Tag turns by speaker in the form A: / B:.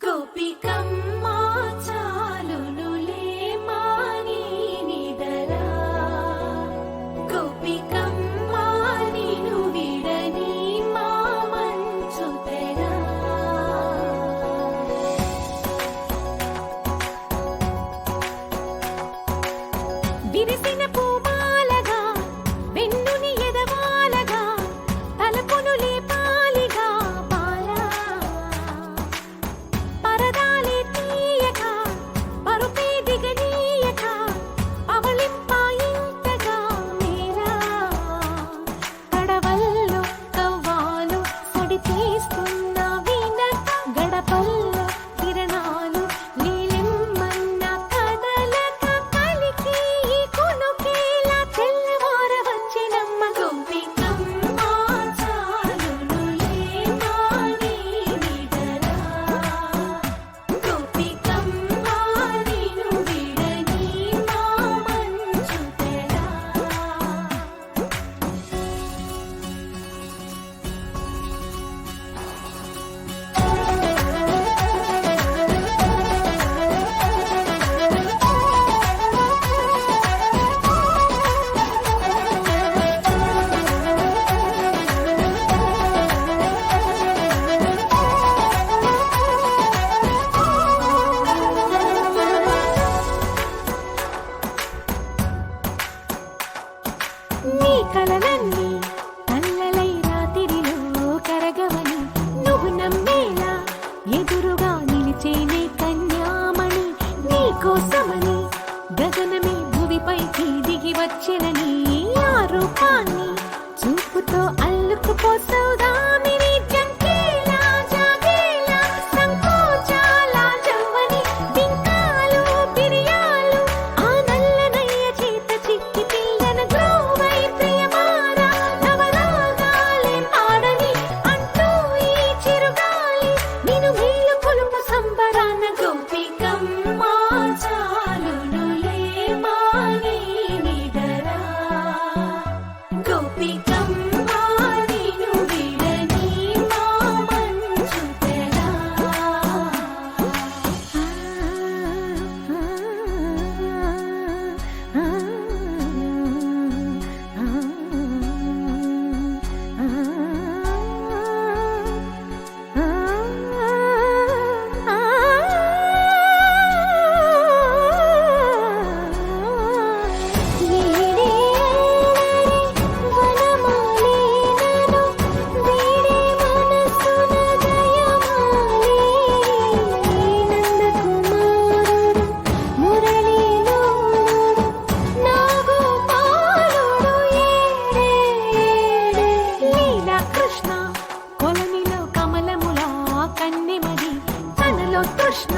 A: గోపికమ్మా చాలునులే మాని నిదరా గోపికమ్మా నిను విడని మా మంచు తెరా విరిసిన పూమాలగా వెన్నుని ఎదవాలగా తలపును లేపాలిగా బాలా పరదాలే తీయక పరుపే దిగనీయక పవళింపాయింతగా మేరా కడవల్లో కవ్వాలు సడి చేస్తున్న వినత గడపల్లో కిరణాలు నీలిమ్మన్న కదలక కలికి కొనుకేలా తెల్లవార వచ్చినమ్మ గోపికమ్మ చాలునులే మాని నిదరా గోపికమ్మ నిను విడని మా మంచు తెరా నీ కలలన్నీ కళ్ళలై రాత్రిలో కరగవని నువ్వు నమ్మేలా ఎదురుగా నిలిచేనే కన్యామణి నీ కోసమని గగనమే భువిపైకి దిగి వచ్చెనని ఆ రూపాన్ని చూపుతో అల్లుకుపోసౌదామిని జంకేలా జాగేలా సంకోచాల జవ్వని బింకాలు బిరియాలు ఆ నల్లనయ్య చేత చిక్కి పిల్లన గ్రోవై ప్రియమారా నవరాగాలే పాడని అంటూ ఈ చిరుగాలి నిన్ను మేలు కొలుపు సంబరాన గోపికమ్మ చాలునులే మాని నిదరా గోపికమ్మ నిను విడని మా మంచు తెరా కృష్ణ కొలనిలో కమలములా కన్నెమది తనలో తృష్ణ